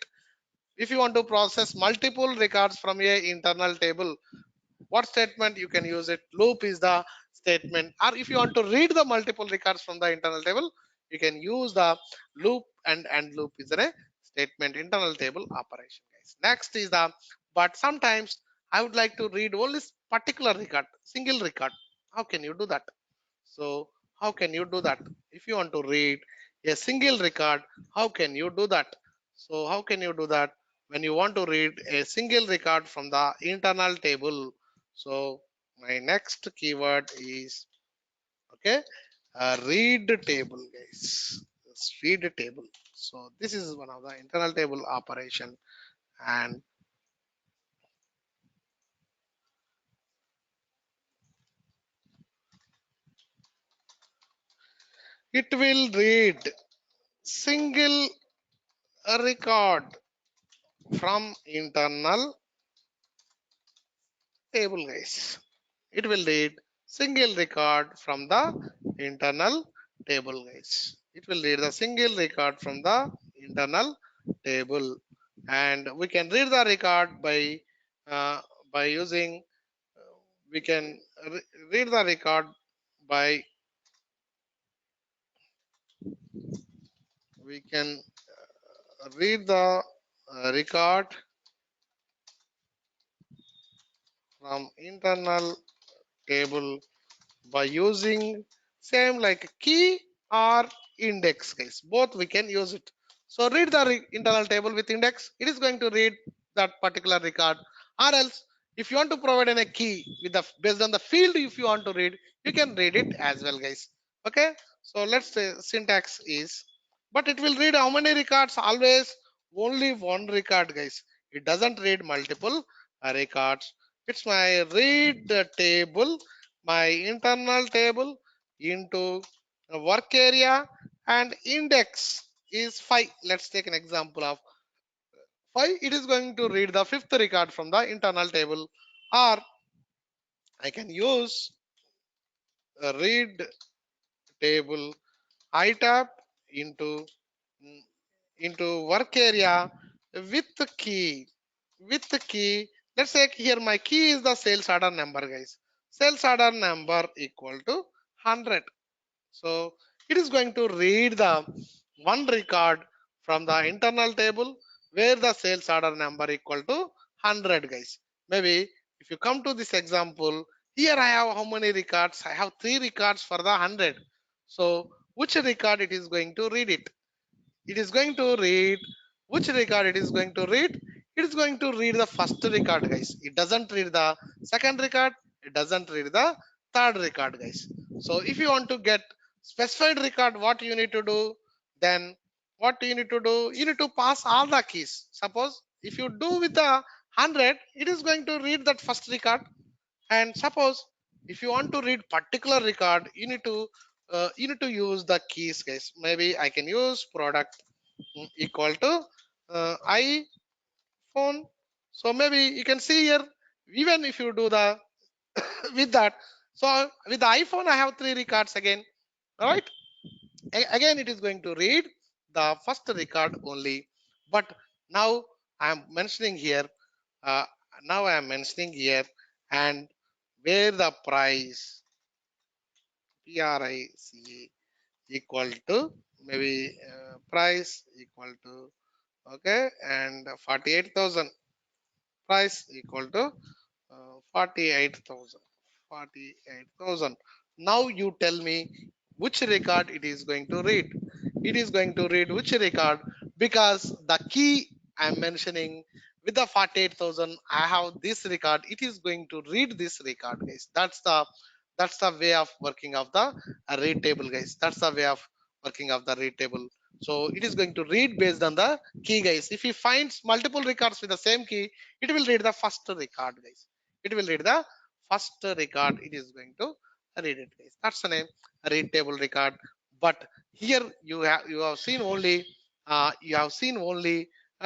If you want to process multiple records from a internal table, what statement you can use it? Loop is the statement. Or if you want to read the multiple records from the internal table, you can use the loop, and loop is a statement, internal table operation, guys. Next is the, but sometimes I would like to read only particular record, single record. How can you do that? So how can you do that? If you want to read a single record, how can you do that? So how can you do that when you want to read a single record from the internal table? So my next keyword is, okay, read table, guys. Read table. So this is one of the internal table operation, and it will read single record from internal table, guys. It will read single record from the internal table, guys. It will read the single record from the internal table, and we can read the record uh, by using, we can read the record by, we can read the record from internal table by using same like key or index, guys. Both we can use it. So read the internal table with index, it is going to read that particular record. Or else if you want to provide a key with the based on the field, if you want to read, you can read it as well, guys. Okay. So let's say syntax is, but it will read how many records? Always only one record, guys. It doesn't read multiple records. It's my read the table, my internal table into a work area, and index is 5. Let's take an example of 5. It is going to read the fifth record from the internal table, or I can use read table. I tap into mm, into work area with the key. With the key, let's say here my key is the sales order number, guys. Sales order number equal to 100. So it is going to read the one record from the internal table where the sales order number equal to 100, guys. Maybe if you come to this example, here I have how many records? I have three records for the 100. So which record it is going to read it? It is going to read which record it is going to read. It is going to read the first record, guys. It doesn't read the second record. It doesn't read the third record, guys. So if you want to get specified record, what you need to do, then what you need to do, you need to pass all the keys. Suppose if you do with the 100, it is going to read that first record. And suppose if you want to read particular record, you need to use the keys, guys. Maybe I can use product equal to iPhone. So maybe you can see here, even if you do the with that, so with the iPhone I have three records again. All right. Again it is going to read the first record only. But now I am mentioning here, uh, and where the price price equal to maybe price equal to, okay, and 48,000, price equal to 48,000. 48,000. Now you tell me which record it is going to read. It is going to read which record, because the key I'm mentioning with the 48,000, I have this record. It is going to read this record, guys. That's the way of working of the read table, guys. That's the way of working of the read table. So it is going to read based on the key, guys. If he finds multiple records with the same key, it will read the first record, guys. It will read the first record. It is going to read it, guys. That's the name, read table record. But here you have seen only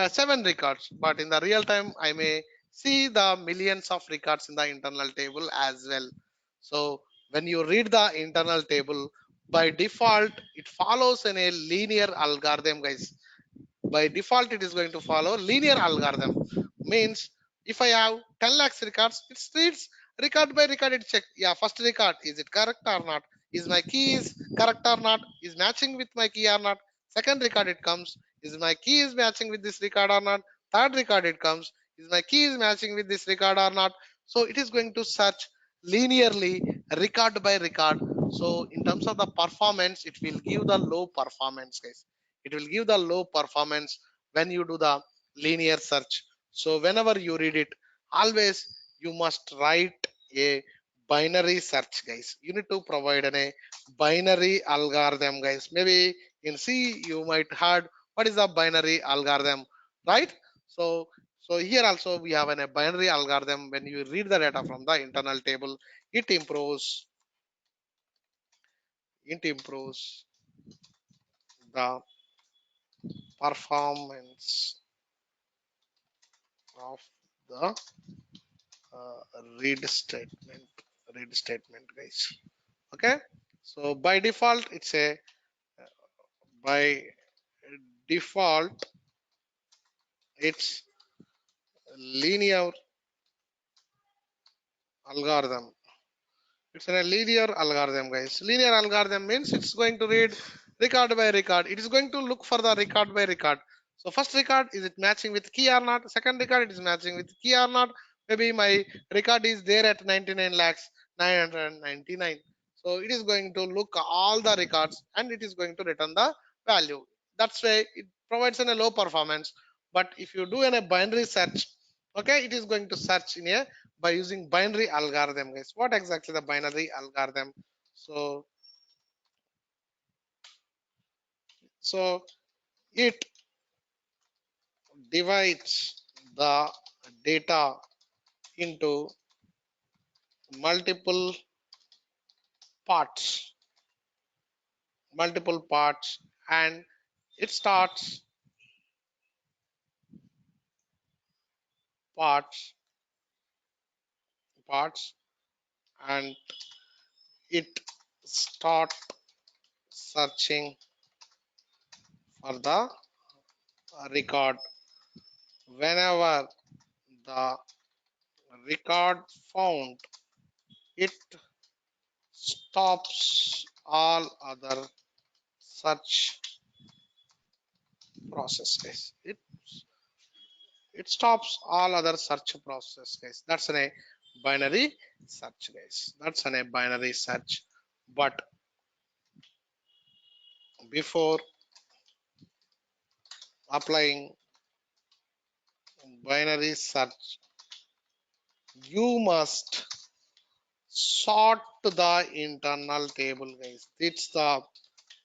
seven records. But in the real time, I may see the millions of records in the internal table as well. So when you read the internal table, by default it follows in a linear algorithm, guys. By default it is going to follow linear algorithm. Means if I have 10 lakhs records, it reads record by record. It check, yeah, first record, is it correct or not? Is my key is correct or not? Is matching with my key or not? Second record it comes, is my key is matching with this record or not? Third record it comes, is my key is matching with this record or not? So it is going to search linearly, record by record. So in terms of the performance, it will give the low performance, guys. It will give the low performance when you do the linear search. So whenever you read it, always you must write a binary search, guys. You need to provide a binary algorithm, guys. Maybe in C you might heard what is the binary algorithm, right? So here also we have a binary algorithm. When you read the data from the internal table, it improves the performance of the uh, read statement guys. Okay. So by default it's a by default it's linear algorithm. It's a linear algorithm, guys. Linear algorithm means it's going to read record by record. It is going to look for the record by record. So first record, is it matching with key or not? Second record, it is matching with key or not? Maybe my record is there at 99 lakhs 999. So it is going to look all the records and it is going to return the value. That's why it provides a low performance. But if you do in a binary search, okay, it is going to search in a by using binary algorithm, guys. What exactly the binary algorithm? So so it divides the data into multiple parts, multiple parts, and it starts parts parts and it start searching for the record. Whenever the record found, it stops all other search process, guys. It stops all other search process, guys. That's a binary search, guys. That's a binary search. But before applying binary search, you must sort the internal table, guys. It's the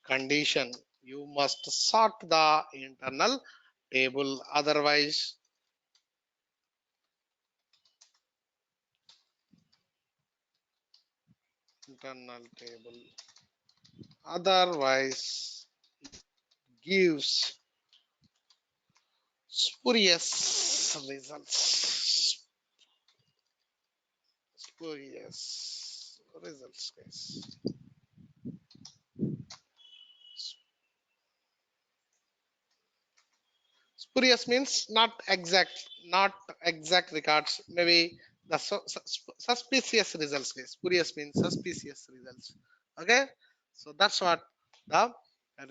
condition. You must sort the internal table, otherwise internal table otherwise gives spurious results. Spurious results, guys. Spurious means not exact records. Maybe the suspicious results, guys. Spurious means suspicious results. Okay, so that's what the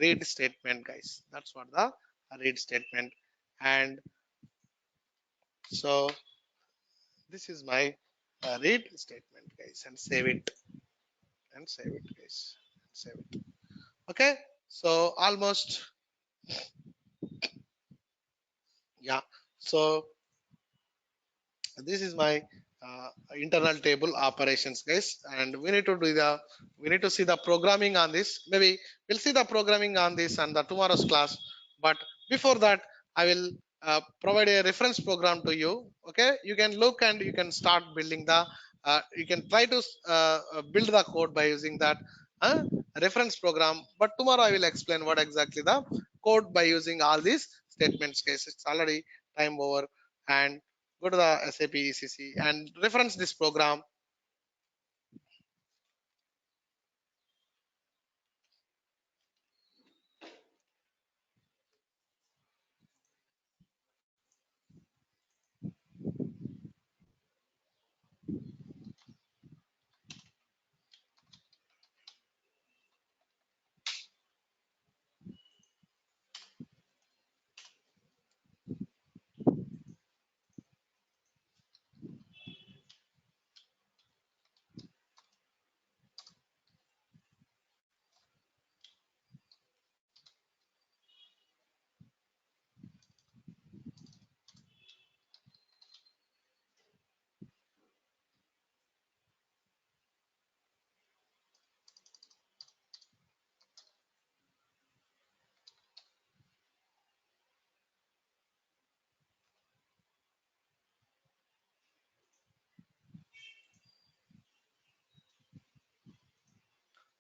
read statement, guys. That's what the read statement. And so this is my read statement, guys, and save it and save it, guys, and save it. Okay, so almost, yeah. So this is my internal table operations, guys, and we need to see the programming on this. Maybe we'll see the programming on this and the tomorrow's class, but before that I will provide a reference program to you. Okay, you can look and you can start building the you can try to build the code by using that uh, reference program, but tomorrow I will explain what exactly the code by using all these statements, guys. It's already time over, and go to the SAP ECC and reference this program.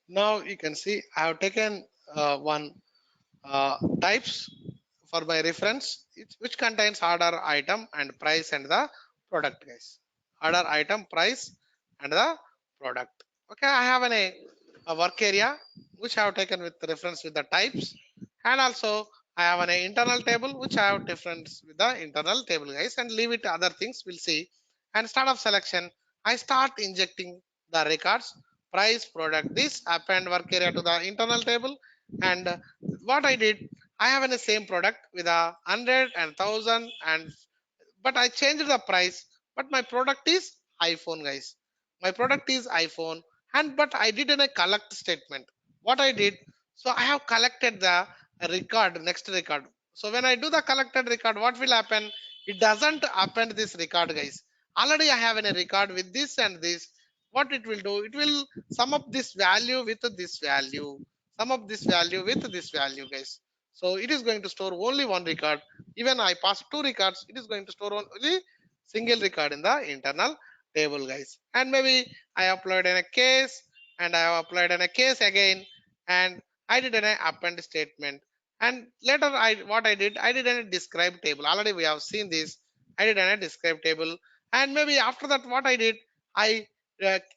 Now you can see I have taken one types for my reference, which contains order, item, and price, and the product, guys. Order, item, price, and the product. Okay, I have a work area which I have taken with reference with the types, and also I have an internal table which I have difference with the internal table, guys, and leave it other things we'll see. And start of selection, I start injecting the records, price, product. This append work area to the internal table, and what I did, I have the same product with a 100 and 1000, and but I changed the price. But my product is iPhone, guys. My product is iPhone, and but I did in a collect statement. What I did, so I have collected the record, next record. So when I do the collected record, what will happen? It doesn't append this record, guys. Already I have a record with this and this. What it will do? It will sum up this value with this value. Sum up this value with this value, guys. So it is going to store only one record. Even I pass two records, it is going to store only single record in the internal table, guys. And maybe I upload in a case, and I have applied in a case again, and I did an append statement. And later I did in a describe table. Already we have seen this. I did in a describe table, and maybe after that what I did, I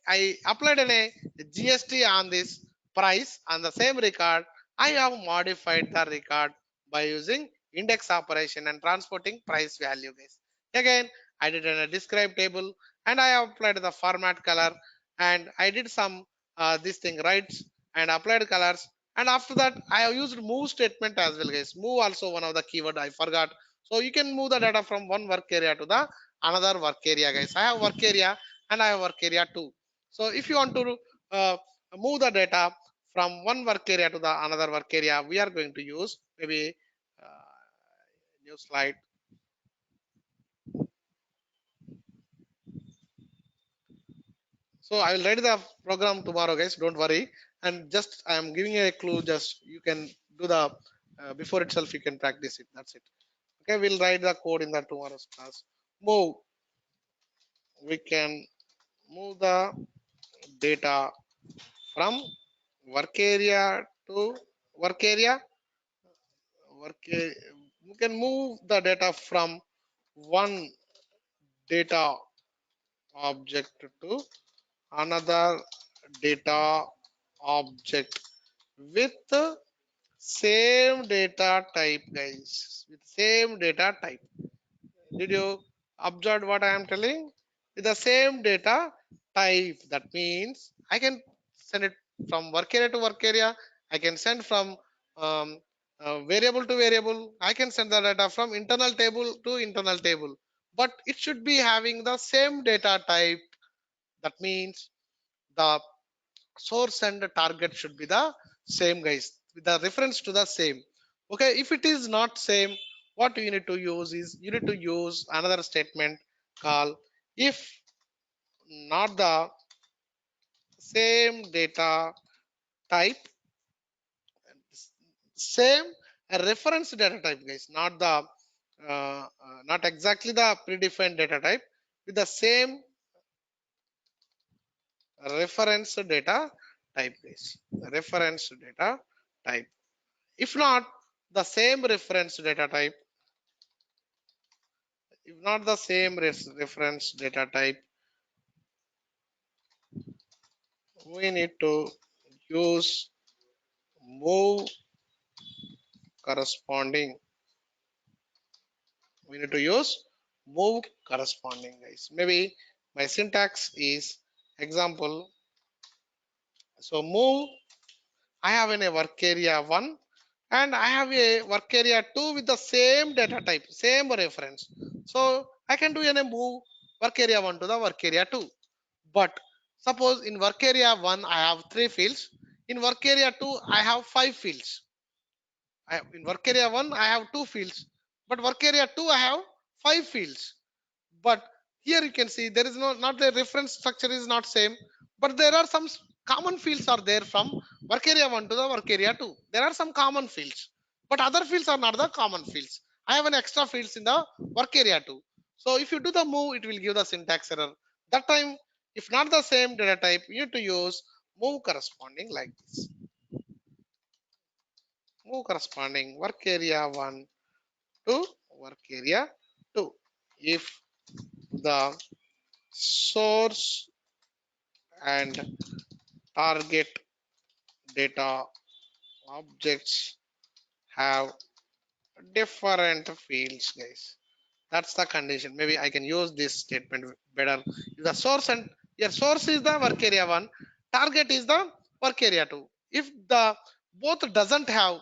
I applied in a GST on this price on the same record, I have modified the record by using index operation and transporting price value, guys. Again, I did a describe table and I applied the format color and I did some this thing rights and applied colors. And after that, I have used move statement as well, guys. Move also one of the keyword I forgot. So you can move the data from one work area to the another work area, guys. I have work area and I have work area too. So if you want to move the data from one work area to the another work area, we are going to use maybe new slide. So I will write the program tomorrow, guys. Don't worry. And just I am giving a clue. Just you can do the before itself. You can practice it. That's it. Okay, we'll write the code in the tomorrow's class. Move. We can move the data from work area to work area. We can move the data from one data object to another data object with the same data type, guys. With same data type. Did you observe what I am telling? With the same data type. That means I can send it from work area to work area. I can send from variable to variable. I can send the data from internal table to internal table. But it should be having the same data type. That means the source and the target should be the same, guys, with the reference to the same. Okay, if it is not same, what you need to use is you need to use another statement called if not the same data type, same reference data type, guys, not the not exactly the predefined data type, with the same reference data type, guys. Reference data type. If not the same reference data type, if not the same reference data type, we need to use move corresponding. We need to use move corresponding, guys. Maybe my syntax is example. So move, I have in a work area 1 and I have a work area 2 with the same data type, same reference. So I can do a move work area 1 to the work area 2. But suppose in work area 1 I have 3 fields, in work area 2 I have 5 fields. In work area 1 I have 2 fields, but work area 2 I have 5 fields. But here you can see there is not the reference structure is not same, but there are some common fields are there from work area 1 to the work area 2. There are some common fields, but other fields are not the common fields. I have an extra fields in the work area 2. So if you do the move, it will give the syntax error. That time, if not the same data type, you need to use move corresponding like this. Move corresponding work area 1 to work area 2. If the source and target data objects have different fields, guys. That's the condition. Maybe I can use this statement better. The source and your source is the work area 1, target is the work area 2. If the both doesn't have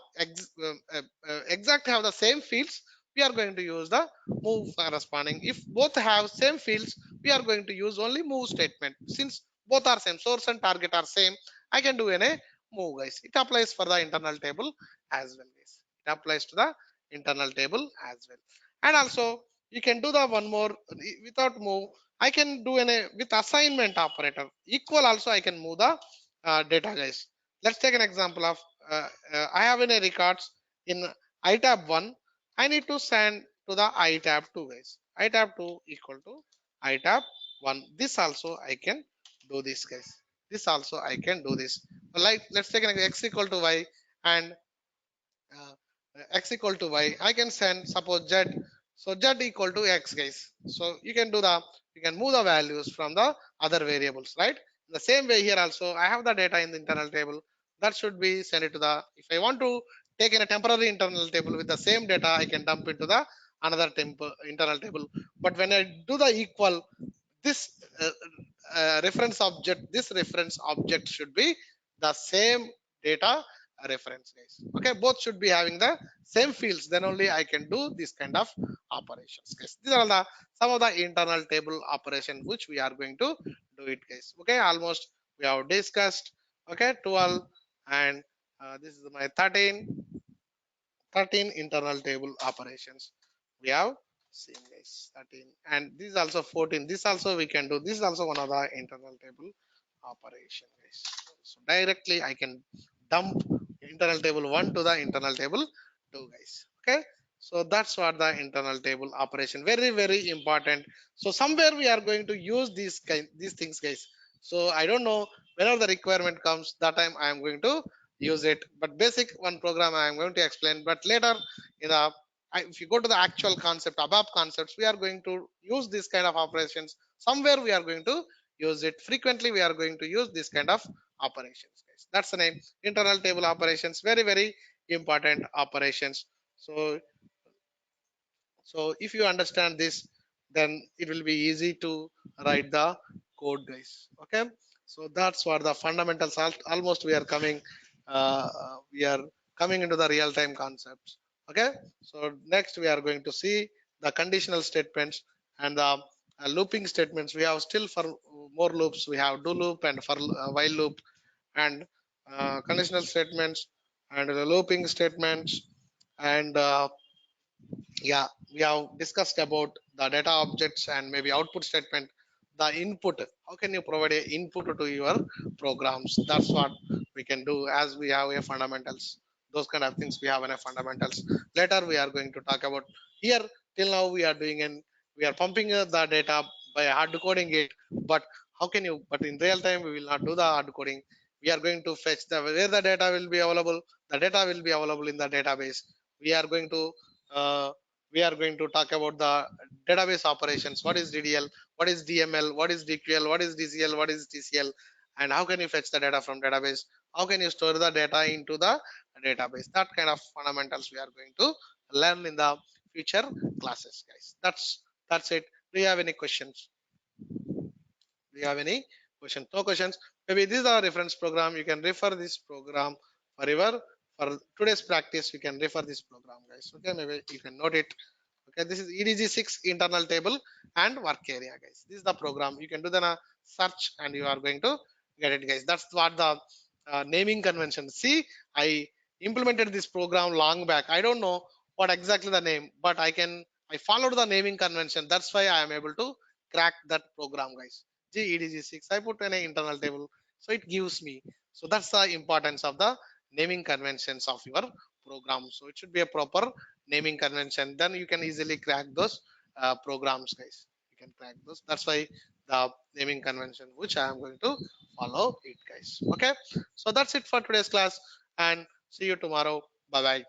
exact have the same fields, we are going to use the move corresponding. If both have same fields, we are going to use only move statement. Since both are same, source and target are same, I can do in a move, guys. It applies for the internal table as well, guys. It applies to the internal table as well. And also you can do the one more without move. I can do in a with assignment operator equal also I can move the data, guys. Let's take an example of I have in a records in itab 1. I need to send to the itab 2, guys. Itab 2 equal to itab 1. This also I can do this, guys. This also I can do this. Like let's take an x equal to y and uh, x equal to y. I can send suppose z. So z equal to x, guys. So you can do the you can move the values from the other variables, right? The same way here also I have the data in the internal table. that should be sent it to the, if I want to take in a temporary internal table with the same data, I can dump into the another internal table. But when I do the equal, this this reference object should be the same data reference, guys. Okay, both should be having the same fields, then only I can do this kind of operations, guys. These are the some of the internal table operation which we are going to do it, guys. Okay, almost we have discussed. Okay, 12 and this is my 13 internal table operations we have seen, guys. 13, and this is also 14. This also we can do. This is also one of the internal table operation, guys. So directly I can dump internal table 1 to the internal table 2, guys. Okay, so that's what the internal table operation, very very important. So somewhere we are going to use these things, guys. So I don't know, whenever the requirement comes, that time I am going to use it. But basic one program I am going to explain. But later, in the if you go to the actual concept, above concepts, we are going to use this kind of operations. Somewhere we are going to use it frequently. We are going to use this kind of operations, guys. That's the name, internal table operations. Very very important operations. So so if you understand this, then it will be easy to write the code, guys. Okay. So that's what the fundamentals. Almost we are coming into the real time concepts. Okay. So next we are going to see the conditional statements and the looping statements. We have still for more loops. We have do loop and for while loop and conditional statements and the looping statements and yeah, we have discussed about the data objects and maybe output statement, the input. How can you provide a input to your programs? That's what we can do, as we have a fundamentals. Those kind of things we have in a fundamentals. Later we are going to talk about. Here till now we are doing, and we are pumping the data by hard coding it. But how can you, but in real time we will not do the hard coding. We are going to fetch the where the data will be available. The data will be available in the database. We are going to uh, we are going to talk about the database operations. What is DDL? What is DML? What is DQL? What is DCL? What is TCL? And how can you fetch the data from database? How can you store the data into the database? That kind of fundamentals we are going to learn in the future classes, guys. That's it. Do you have any questions? Do you have any questions? No questions. Maybe this is our reference program. You can refer this program for your for today's practice. You can refer this program, guys. Okay, maybe you can note it. Okay, this is EDG6 internal table and work area, guys. This is the program. You can do the search and you are going to get it, guys. That's what the naming convention. See, I implemented this program long back. I don't know what exactly the name, but I followed the naming convention. That's why I am able to crack that program, guys. GEDG6. I put an internal table, so it gives me. So that's the importance of the naming conventions of your program. So it should be a proper naming convention. Then you can easily crack those programs, guys. You can crack those. That's why the naming convention, which I am going to follow it, guys. Okay. So that's it for today's class, and see you tomorrow. Bye bye.